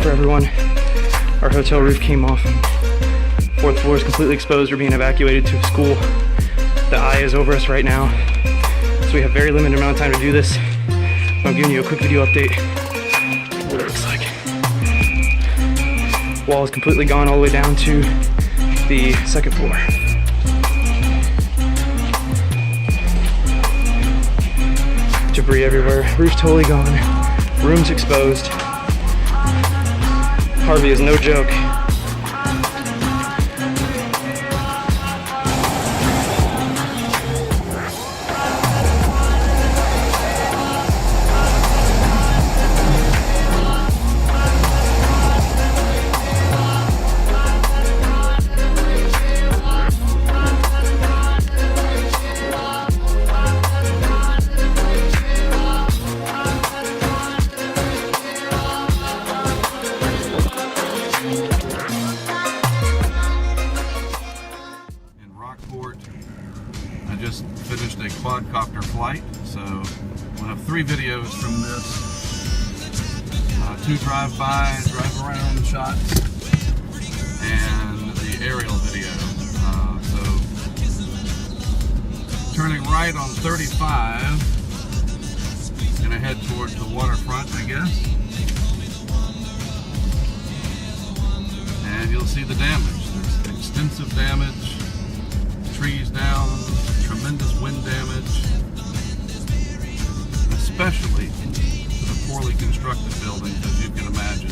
for everyone. Our hotel roof came off. 4th floor is completely exposed. We're being evacuated to a school. The eye is over us right now. So we have very limited amount of time to do this. I'm giving you a quick video update of what it looks like. Wall is completely gone all the way down to the 2nd floor. Debris everywhere. Roof totally gone. Rooms exposed. Harvey is no joke. 3 videos from this. 2 drive-by, drive-around shots, and the aerial video. So, turning right on 35, gonna head towards the waterfront, I guess. And you'll see the damage. There's extensive damage, trees down, tremendous wind damage, especially to the poorly constructed buildings, as you can imagine.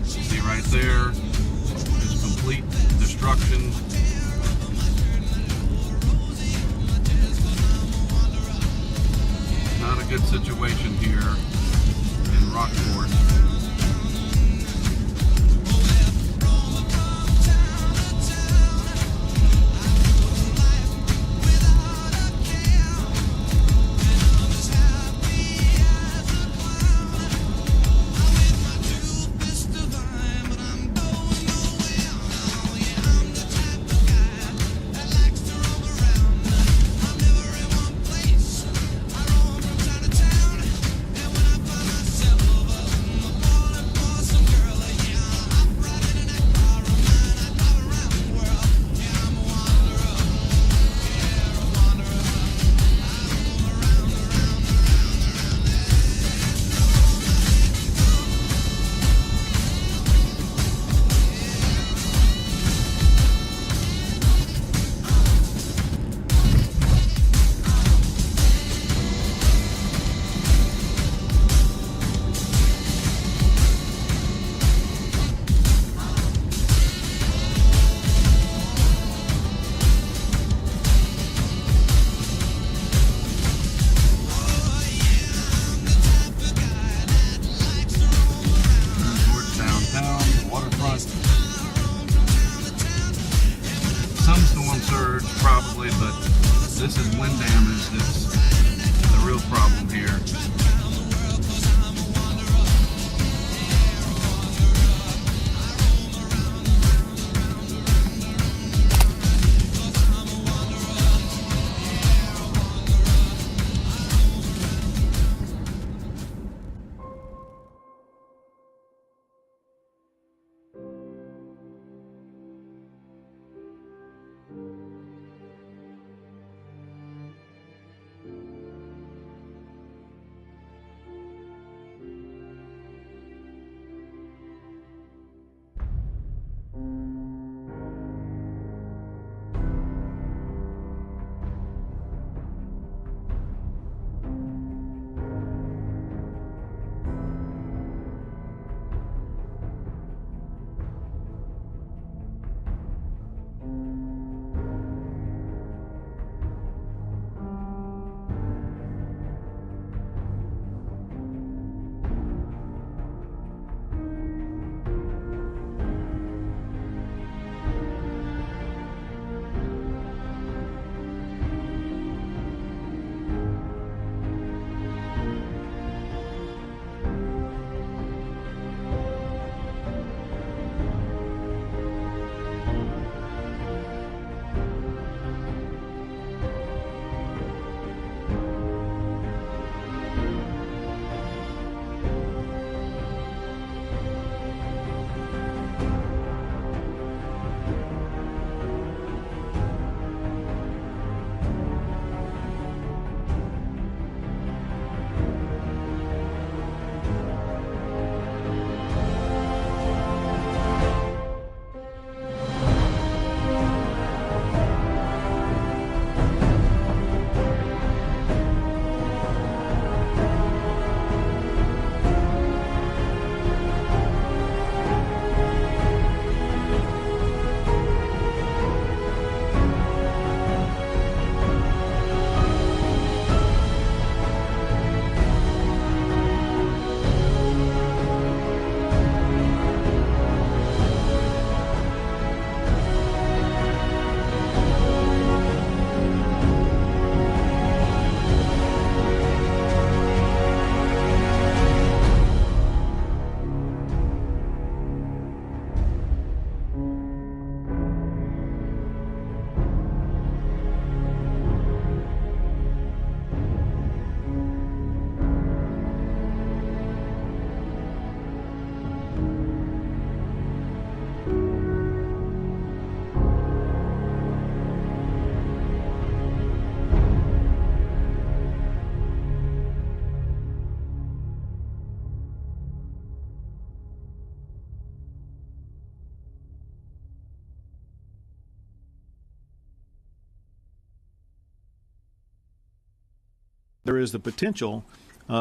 See right there, there's complete destruction. Not a good situation here in Rockport. there is the potential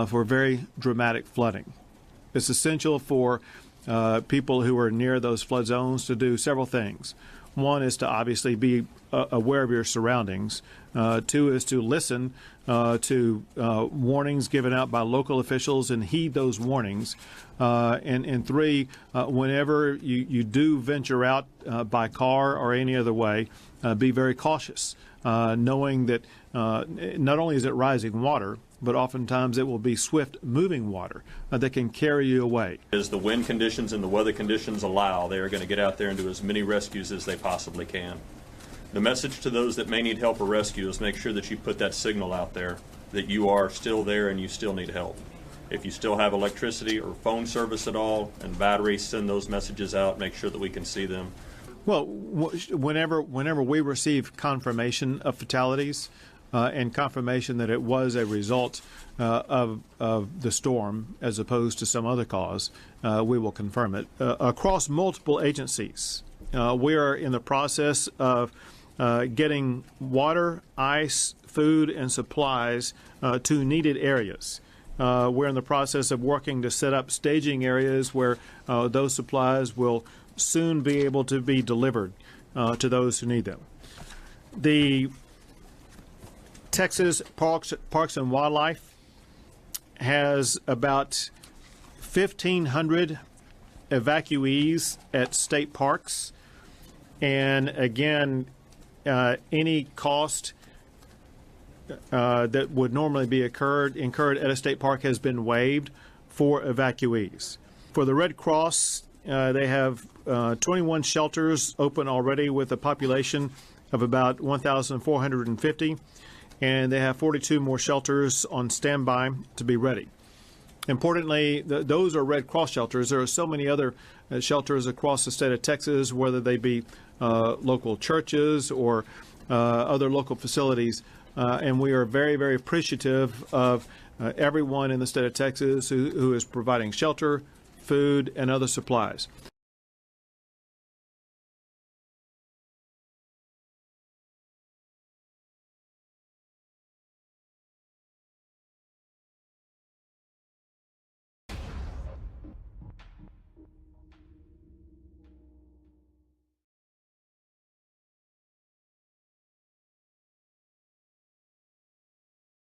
for very dramatic flooding. It's essential for people who are near those flood zones to do several things. One is to obviously be aware of your surroundings. Two is to listen to warnings given out by local officials and heed those warnings. And three, whenever you do venture out by car or any other way, be very cautious, knowing that not only is it rising water, but oftentimes it will be swift moving water that can carry you away. As the wind conditions and the weather conditions allow, they are going to get out there and do as many rescues as they possibly can. The message to those that may need help or rescue is make sure that you put that signal out there that you are still there and you still need help. If you still have electricity or phone service at all and batteries, send those messages out, make sure that we can see them. Well, whenever we receive confirmation of fatalities, and confirmation that it was a result of the storm as opposed to some other cause, we will confirm it. Across multiple agencies, we are in the process of getting water, ice, food, and supplies to needed areas. We're in the process of working to set up staging areas where those supplies will soon be able to be delivered to those who need them. The Texas Parks and Wildlife has about 1,500 evacuees at state parks, and again, any cost that would normally be incurred at a state park has been waived for evacuees. For the Red Cross, they have 21 shelters open already with a population of about 1,450. And they have 42 more shelters on standby to be ready. Importantly, those are Red Cross shelters. There are so many other shelters across the state of Texas, whether they be local churches or other local facilities. And we are very, very appreciative of everyone in the state of Texas who is providing shelter, food, and other supplies.